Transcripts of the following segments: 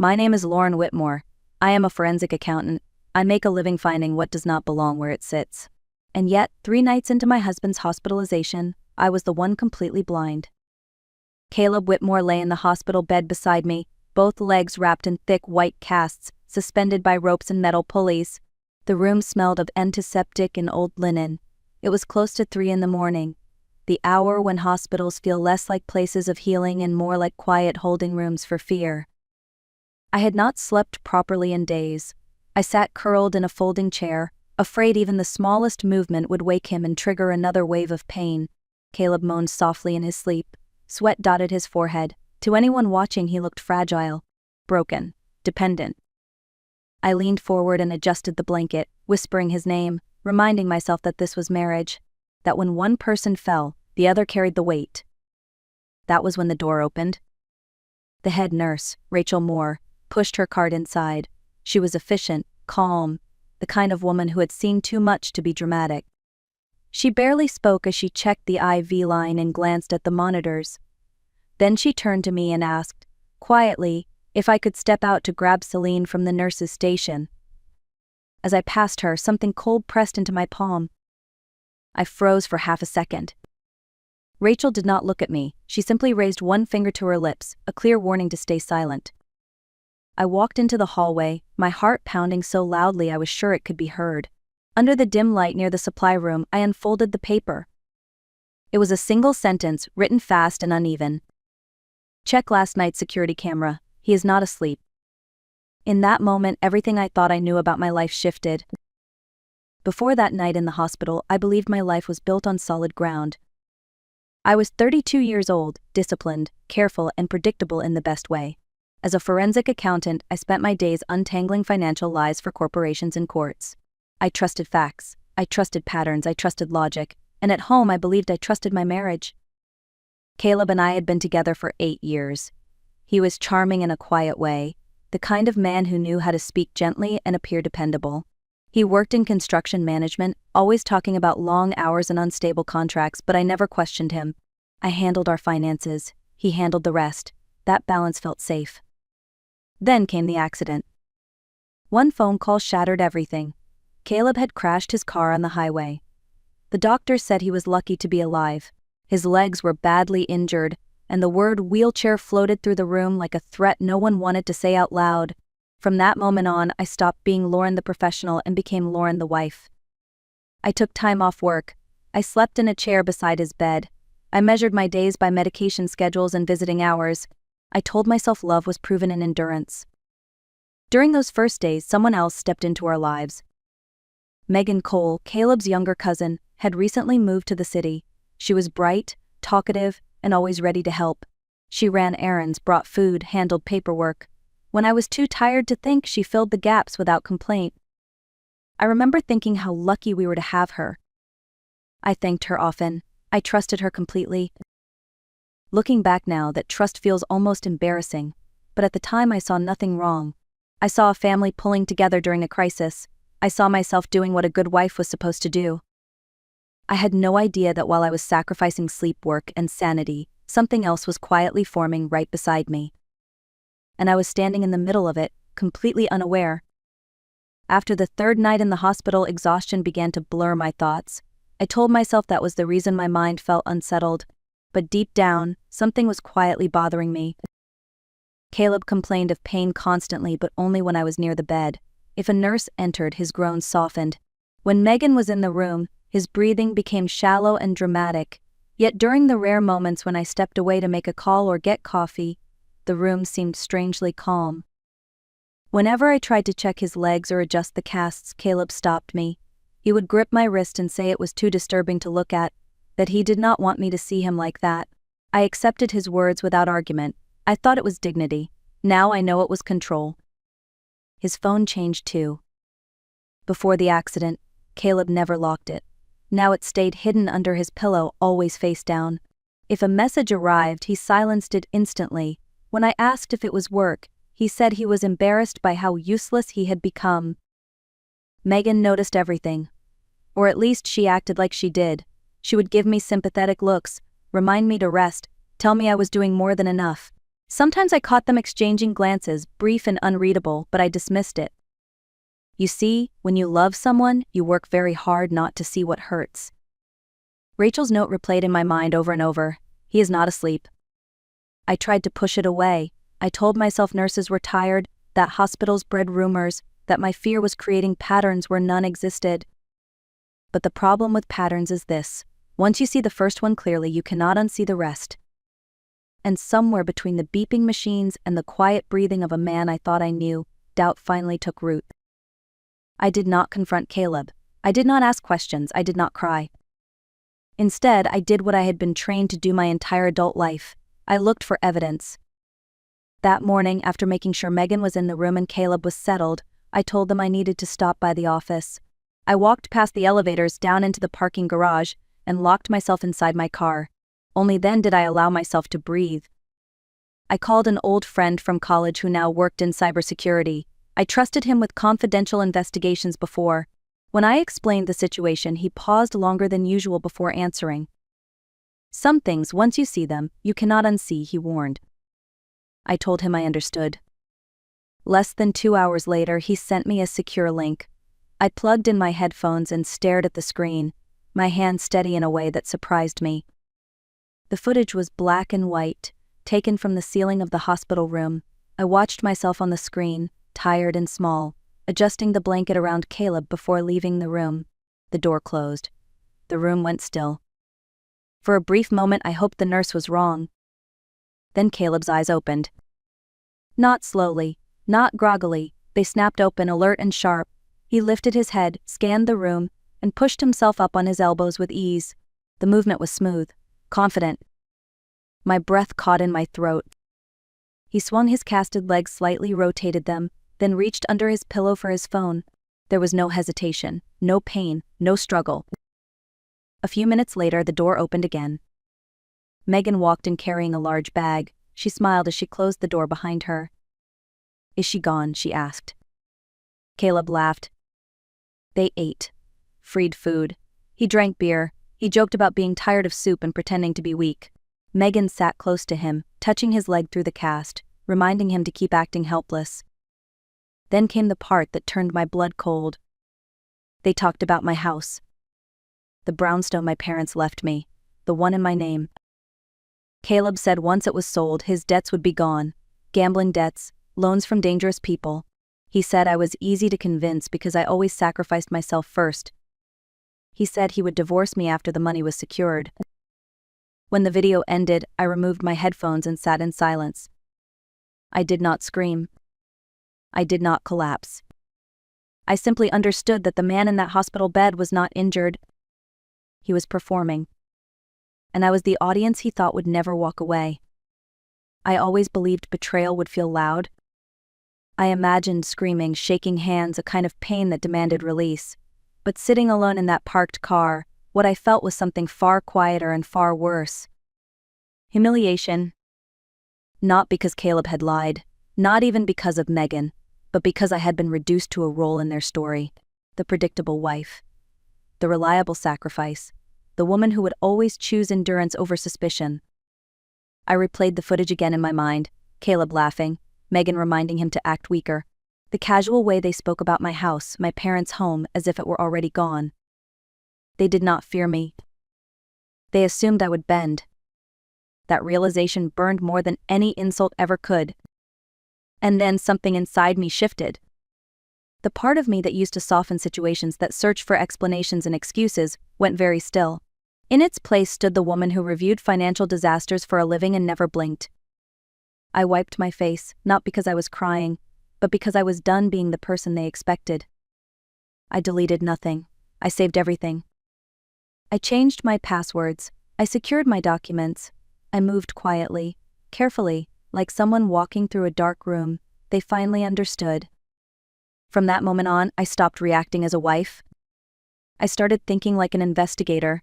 My name is Lauren Whitmore. I am a forensic accountant. I make a living finding what does not belong where it sits. And yet, 3 nights into my husband's hospitalization, I was the one completely blind. Caleb Whitmore lay in the hospital bed beside me, both legs wrapped in thick white casts, suspended by ropes and metal pulleys. The room smelled of antiseptic and old linen. It was close to 3 a.m, the hour when hospitals feel less like places of healing and more like quiet holding rooms for fear. I had not slept properly in days. I sat curled in a folding chair, afraid even the smallest movement would wake him and trigger another wave of pain. Caleb moaned softly in his sleep. Sweat dotted his forehead. To anyone watching, he looked fragile, broken, dependent. I leaned forward and adjusted the blanket, whispering his name, reminding myself that this was marriage, that when one person fell, the other carried the weight. That was when the door opened. The head nurse, Rachel Moore, pushed her cart inside. She was efficient, calm, the kind of woman who had seen too much to be dramatic. She barely spoke as she checked the IV line and glanced at the monitors. Then she turned to me and asked, quietly, if I could step out to grab Celine from the nurse's station. As I passed her, something cold pressed into my palm. I froze for half a second. Rachel did not look at me. She simply raised one finger to her lips, a clear warning to stay silent. I walked into the hallway, my heart pounding so loudly I was sure it could be heard. Under the dim light near the supply room, I unfolded the paper. It was a single sentence, written fast and uneven. Check last night's security camera. He is not asleep. In that moment, everything I thought I knew about my life shifted. Before that night in the hospital, I believed my life was built on solid ground. I was 32 years old, disciplined, careful, and predictable in the best way. As a forensic accountant, I spent my days untangling financial lies for corporations and courts. I trusted facts, I trusted patterns, I trusted logic, and at home I believed I trusted my marriage. Caleb and I had been together for 8 years. He was charming in a quiet way, the kind of man who knew how to speak gently and appear dependable. He worked in construction management, always talking about long hours and unstable contracts, but I never questioned him. I handled our finances, he handled the rest. That balance felt safe. Then came the accident. One phone call shattered everything. Caleb had crashed his car on the highway. The doctor said he was lucky to be alive. His legs were badly injured, and the word wheelchair floated through the room like a threat no one wanted to say out loud. From that moment on, I stopped being Lauren the professional and became Lauren the wife. I took time off work. I slept in a chair beside his bed. I measured my days by medication schedules and visiting hours. I told myself love was proven in endurance. During those first days, someone else stepped into our lives. Megan Cole, Caleb's younger cousin, had recently moved to the city. She was bright, talkative, and always ready to help. She ran errands, brought food, handled paperwork. When I was too tired to think, she filled the gaps without complaint. I remember thinking how lucky we were to have her. I thanked her often. I trusted her completely. Looking back now, that trust feels almost embarrassing, but at the time I saw nothing wrong. I saw a family pulling together during a crisis. I saw myself doing what a good wife was supposed to do. I had no idea that while I was sacrificing sleep, work, and sanity, something else was quietly forming right beside me. And I was standing in the middle of it, completely unaware. After the 3rd night in the hospital, exhaustion began to blur my thoughts. I told myself that was the reason my mind felt unsettled, but deep down, something was quietly bothering me. Caleb complained of pain constantly, but only when I was near the bed. If a nurse entered, his groans softened. When Megan was in the room, his breathing became shallow and dramatic. Yet during the rare moments when I stepped away to make a call or get coffee, the room seemed strangely calm. Whenever I tried to check his legs or adjust the casts, Caleb stopped me. He would grip my wrist and say it was too disturbing to look at, that he did not want me to see him like that. I accepted his words without argument. I thought it was dignity. Now I know it was control. His phone changed too. Before the accident, Caleb never locked it. Now it stayed hidden under his pillow, always face down. If a message arrived, he silenced it instantly. When I asked if it was work, he said he was embarrassed by how useless he had become. Megan noticed everything. Or at least she acted like she did. She would give me sympathetic looks, remind me to rest, tell me I was doing more than enough. Sometimes I caught them exchanging glances, brief and unreadable, but I dismissed it. You see, when you love someone, you work very hard not to see what hurts. Rachel's note replayed in my mind over and over. He is not asleep. I tried to push it away. I told myself nurses were tired, that hospitals bred rumors, that my fear was creating patterns where none existed. But the problem with patterns is this: once you see the first one clearly, you cannot unsee the rest. And somewhere between the beeping machines and the quiet breathing of a man I thought I knew, doubt finally took root. I did not confront Caleb. I did not ask questions. I did not cry. Instead, I did what I had been trained to do my entire adult life. I looked for evidence. That morning, after making sure Megan was in the room and Caleb was settled, I told them I needed to stop by the office. I walked past the elevators down into the parking garage and locked myself inside my car. Only then did I allow myself to breathe. I called an old friend from college who now worked in cybersecurity. I trusted him with confidential investigations before. When I explained the situation, he paused longer than usual before answering. Some things, once you see them, you cannot unsee, he warned. I told him I understood. Less than 2 hours later, he sent me a secure link. I plugged in my headphones and stared at the screen, my hand steady in a way that surprised me. The footage was black and white, taken from the ceiling of the hospital room. I watched myself on the screen, tired and small, adjusting the blanket around Caleb before leaving the room. The door closed. The room went still. For a brief moment, I hoped the nurse was wrong. Then Caleb's eyes opened. Not slowly, not groggily, they snapped open, alert and sharp. He lifted his head, scanned the room, and pushed himself up on his elbows with ease. The movement was smooth, confident. My breath caught in my throat. He swung his casted legs slightly, rotated them, then reached under his pillow for his phone. There was no hesitation, no pain, no struggle. A few minutes later, the door opened again. Megan walked in carrying a large bag. She smiled as she closed the door behind her. "Is she gone?" she asked. Caleb laughed. They ate. Freed food. He drank beer. He joked about being tired of soup and pretending to be weak. Megan sat close to him, touching his leg through the cast, reminding him to keep acting helpless. Then came the part that turned my blood cold. They talked about my house. The brownstone my parents left me, the one in my name. Caleb said once it was sold, his debts would be gone. Gambling debts, loans from dangerous people. He said I was easy to convince because I always sacrificed myself first. He said he would divorce me after the money was secured. When the video ended, I removed my headphones and sat in silence. I did not scream. I did not collapse. I simply understood that the man in that hospital bed was not injured. He was performing. And I was the audience he thought would never walk away. I always believed betrayal would feel loud. I imagined screaming, shaking hands, a kind of pain that demanded release. But sitting alone in that parked car, what I felt was something far quieter and far worse. Humiliation. Not because Caleb had lied, not even because of Megan, but because I had been reduced to a role in their story. The predictable wife. The reliable sacrifice. The woman who would always choose endurance over suspicion. I replayed the footage again in my mind, Caleb laughing, Megan reminding him to act weaker. The casual way they spoke about my house, my parents' home, as if it were already gone. They did not fear me. They assumed I would bend. That realization burned more than any insult ever could. And then something inside me shifted. The part of me that used to soften situations, that searched for explanations and excuses, went very still. In its place stood the woman who reviewed financial disasters for a living and never blinked. I wiped my face, not because I was crying, but because I was done being the person they expected. I deleted nothing. I saved everything. I changed my passwords. I secured my documents. I moved quietly, carefully, like someone walking through a dark room. They finally understood. From that moment on, I stopped reacting as a wife. I started thinking like an investigator.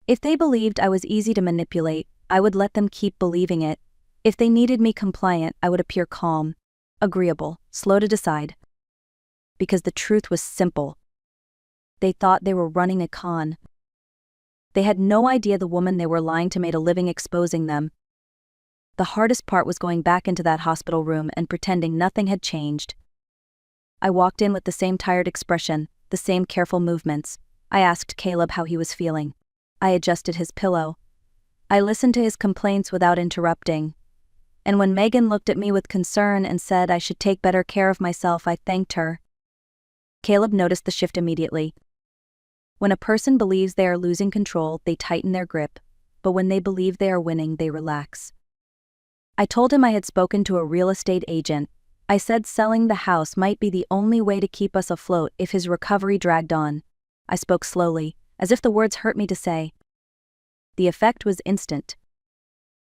If they believed I was easy to manipulate, I would let them keep believing it. If they needed me compliant, I would appear calm, agreeable, slow to decide. Because the truth was simple. They thought they were running a con. They had no idea the woman they were lying to made a living exposing them. The hardest part was going back into that hospital room and pretending nothing had changed. I walked in with the same tired expression, the same careful movements. I asked Caleb how he was feeling. I adjusted his pillow. I listened to his complaints without interrupting. And when Megan looked at me with concern and said I should take better care of myself, I thanked her. Caleb noticed the shift immediately. When a person believes they are losing control, they tighten their grip, but when they believe they are winning, they relax. I told him I had spoken to a real estate agent. I said selling the house might be the only way to keep us afloat if his recovery dragged on. I spoke slowly, as if the words hurt me to say. The effect was instant.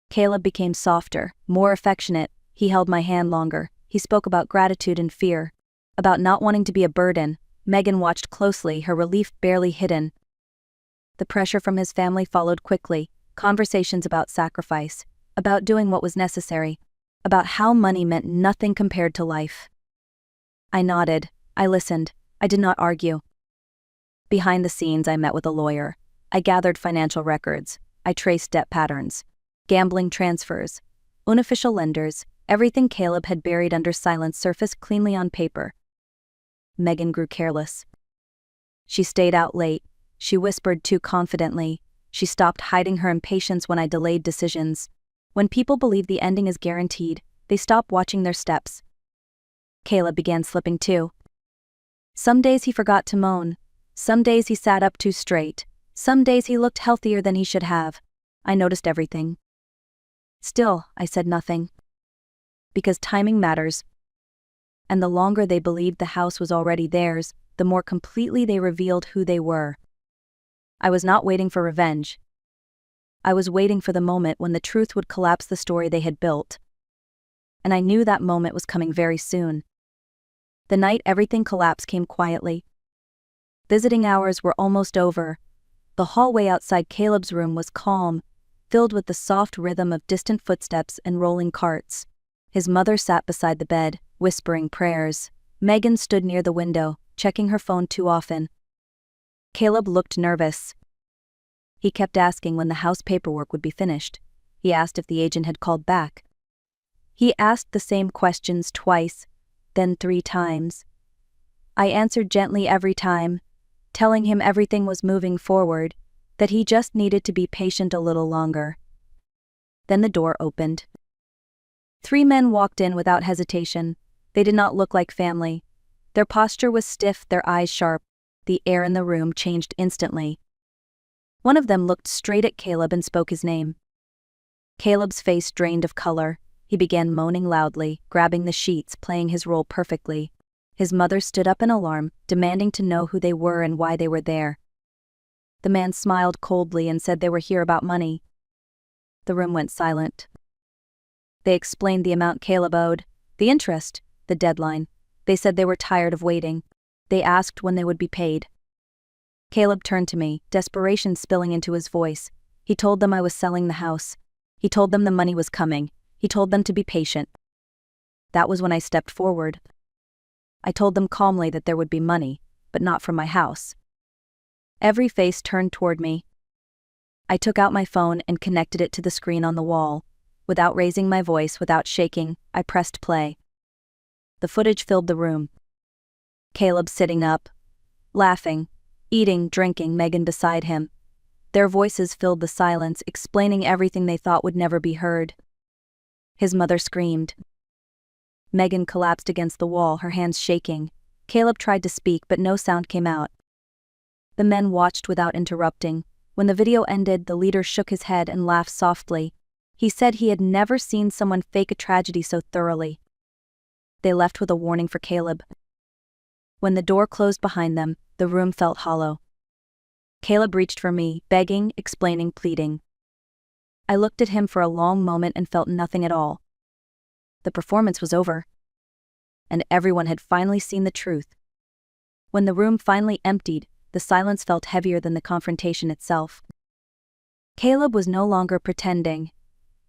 Caleb became softer, more affectionate. He held my hand longer. He spoke about gratitude and fear, about not wanting to be a burden. Megan watched closely, her relief barely hidden. The pressure from his family followed quickly, conversations about sacrifice, about doing what was necessary, about how money meant nothing compared to life. I nodded. I listened. I did not argue. Behind the scenes, I met with a lawyer. I gathered financial records. I traced debt patterns, gambling transfers, unofficial lenders. Everything Caleb had buried under silence surfaced cleanly on paper. Megan grew careless. She stayed out late. She whispered too confidently. She stopped hiding her impatience when I delayed decisions. When people believe the ending is guaranteed, they stop watching their steps. Caleb began slipping too. Some days he forgot to moan. Some days he sat up too straight. Some days he looked healthier than he should have. I noticed everything. Still, I said nothing. Because timing matters. And the longer they believed the house was already theirs, the more completely they revealed who they were. I was not waiting for revenge. I was waiting for the moment when the truth would collapse the story they had built. And I knew that moment was coming very soon. The night everything collapsed came quietly. Visiting hours were almost over. The hallway outside Caleb's room was calm, filled with the soft rhythm of distant footsteps and rolling carts. His mother sat beside the bed, whispering prayers. Megan stood near the window, checking her phone too often. Caleb looked nervous. He kept asking when the house paperwork would be finished. He asked if the agent had called back. He asked the same questions twice, then 3 times. I answered gently every time, telling him everything was moving forward, that he just needed to be patient a little longer. Then the door opened. 3 men walked in without hesitation. They did not look like family. Their posture was stiff, their eyes sharp. The air in the room changed instantly. One of them looked straight at Caleb and spoke his name. Caleb's face drained of color. He began moaning loudly, grabbing the sheets, playing his role perfectly. His mother stood up in alarm, demanding to know who they were and why they were there. The man smiled coldly and said they were here about money. The room went silent. They explained the amount Caleb owed, the interest, the deadline. They said they were tired of waiting. They asked when they would be paid. Caleb turned to me, desperation spilling into his voice. He told them I was selling the house. He told them the money was coming. He told them to be patient. That was when I stepped forward. I told them calmly that there would be money, but not from my house. Every face turned toward me. I took out my phone and connected it to the screen on the wall. Without raising my voice, without shaking, I pressed play. The footage filled the room. Caleb sitting up, laughing, eating, drinking, Megan beside him. Their voices filled the silence, explaining everything they thought would never be heard. His mother screamed. Megan collapsed against the wall, her hands shaking. Caleb tried to speak, but no sound came out. The men watched without interrupting. When the video ended, the leader shook his head and laughed softly. He said he had never seen someone fake a tragedy so thoroughly. They left with a warning for Caleb. When the door closed behind them, the room felt hollow. Caleb reached for me, begging, explaining, pleading. I looked at him for a long moment and felt nothing at all. The performance was over. And everyone had finally seen the truth. When the room finally emptied, the silence felt heavier than the confrontation itself. Caleb was no longer pretending.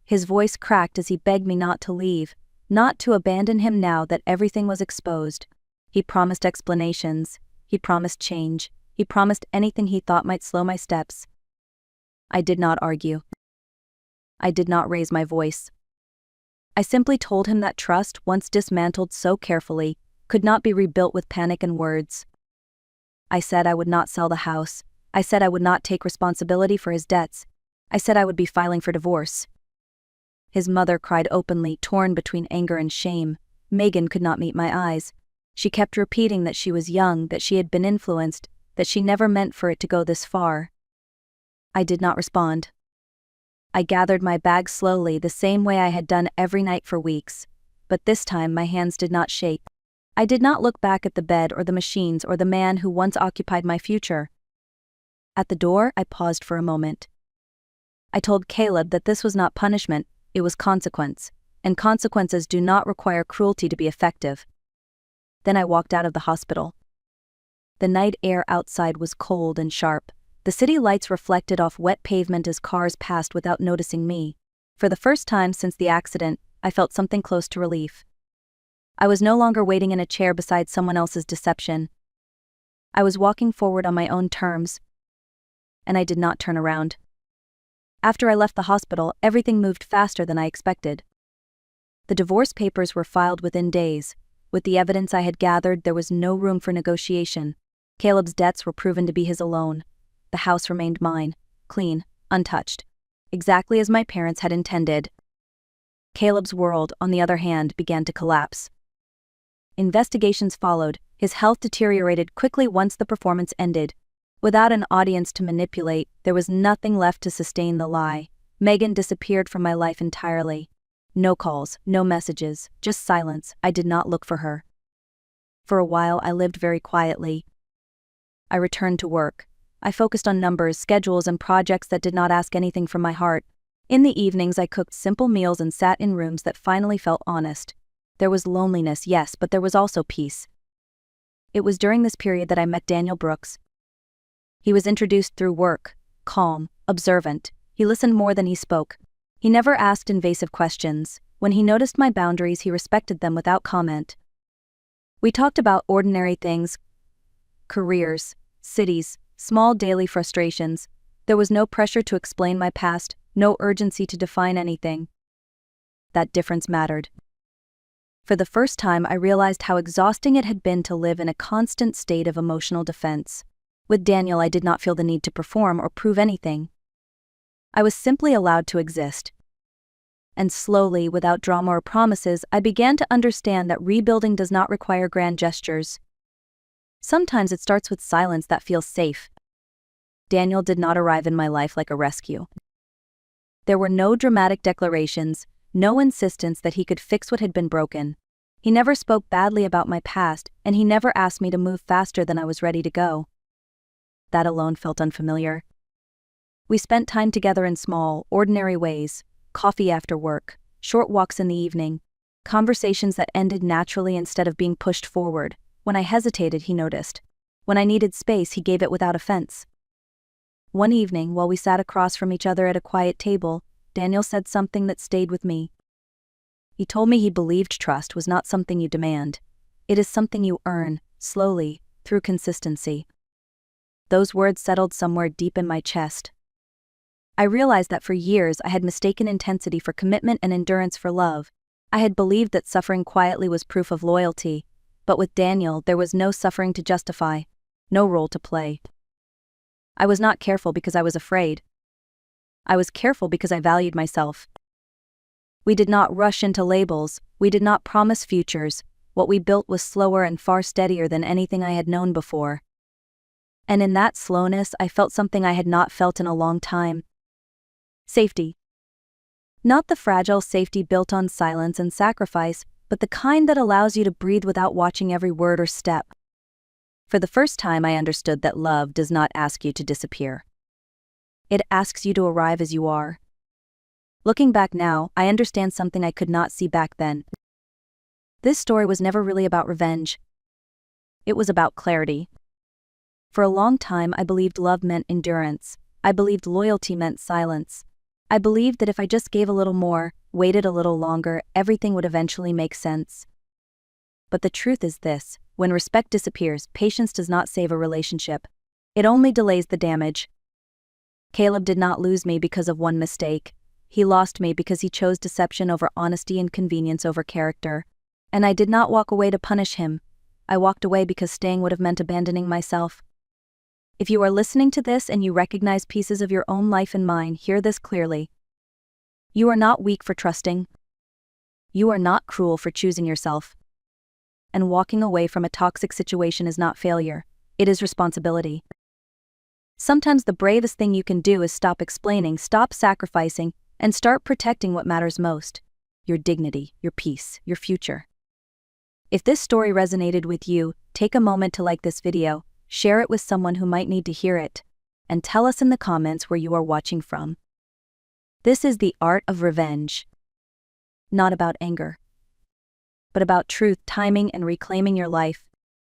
His voice cracked as he begged me not to leave, not to abandon him now that everything was exposed. He promised explanations. He promised change. He promised anything he thought might slow my steps. I did not argue. I did not raise my voice. I simply told him that trust, once dismantled so carefully, could not be rebuilt with panic and words. I said I would not sell the house. I said I would not take responsibility for his debts. I said I would be filing for divorce. His mother cried openly, torn between anger and shame. Megan could not meet my eyes. She kept repeating that she was young, that she had been influenced, that she never meant for it to go this far. I did not respond. I gathered my bag slowly, the same way I had done every night for weeks, but this time my hands did not shake. I did not look back at the bed or the machines or the man who once occupied my future. At the door, I paused for a moment. I told Caleb that this was not punishment, it was consequence, and consequences do not require cruelty to be effective. Then I walked out of the hospital. The night air outside was cold and sharp. The city lights reflected off wet pavement as cars passed without noticing me. For the first time since the accident, I felt something close to relief. I was no longer waiting in a chair beside someone else's deception. I was walking forward on my own terms, and I did not turn around. After I left the hospital, everything moved faster than I expected. The divorce papers were filed within days. With the evidence I had gathered, there was no room for negotiation. Caleb's debts were proven to be his alone. The house remained mine, clean, untouched, exactly as my parents had intended. Caleb's world, on the other hand, began to collapse. Investigations followed. His health deteriorated quickly once the performance ended. Without an audience to manipulate, there was nothing left to sustain the lie. Megan disappeared from my life entirely. No calls, no messages, just silence. I did not look for her. For a while, I lived very quietly. I returned to work. I focused on numbers, schedules, and projects that did not ask anything from my heart. In the evenings, I cooked simple meals and sat in rooms that finally felt honest. There was loneliness, yes, but there was also peace. It was during this period that I met Daniel Brooks. He was introduced through work, calm, observant. He listened more than he spoke. He never asked invasive questions. When he noticed my boundaries, he respected them without comment. We talked about ordinary things, careers, cities, small daily frustrations. There was no pressure to explain my past, no urgency to define anything. That difference mattered. For the first time, I realized how exhausting it had been to live in a constant state of emotional defense. With Daniel, I did not feel the need to perform or prove anything. I was simply allowed to exist. And slowly, without drama or promises, I began to understand that rebuilding does not require grand gestures. Sometimes it starts with silence that feels safe. Daniel did not arrive in my life like a rescue. There were no dramatic declarations, no insistence that he could fix what had been broken. He never spoke badly about my past, and he never asked me to move faster than I was ready to go. That alone felt unfamiliar. We spent time together in small, ordinary ways: coffee after work, short walks in the evening, conversations that ended naturally instead of being pushed forward. When I hesitated, he noticed. When I needed space, he gave it without offense. One evening, while we sat across from each other at a quiet table, Daniel said something that stayed with me. He told me he believed trust was not something you demand. It is something you earn, slowly, through consistency. Those words settled somewhere deep in my chest. I realized that for years I had mistaken intensity for commitment and endurance for love. I had believed that suffering quietly was proof of loyalty, but with Daniel there was no suffering to justify, no role to play. I was not careful because I was afraid. I was careful because I valued myself. We did not rush into labels, we did not promise futures. What we built was slower and far steadier than anything I had known before. And in that slowness, I felt something I had not felt in a long time. Safety. Not the fragile safety built on silence and sacrifice, but the kind that allows you to breathe without watching every word or step. For the first time, I understood that love does not ask you to disappear. It asks you to arrive as you are. Looking back now, I understand something I could not see back then. This story was never really about revenge. It was about clarity. For a long time, I believed love meant endurance. I believed loyalty meant silence. I believed that if I just gave a little more, waited a little longer, everything would eventually make sense. But the truth is this: when respect disappears, patience does not save a relationship. It only delays the damage. Caleb did not lose me because of one mistake. He lost me because he chose deception over honesty and convenience over character. And I did not walk away to punish him. I walked away because staying would have meant abandoning myself. If you are listening to this and you recognize pieces of your own life and mine, hear this clearly. You are not weak for trusting. You are not cruel for choosing yourself. And walking away from a toxic situation is not failure, it is responsibility. Sometimes the bravest thing you can do is stop explaining, stop sacrificing, and start protecting what matters most: your dignity, your peace, your future. If this story resonated with you, take a moment to like this video, share it with someone who might need to hear it, and tell us in the comments where you are watching from. This is the art of revenge. Not about anger, but about truth, timing, and reclaiming your life.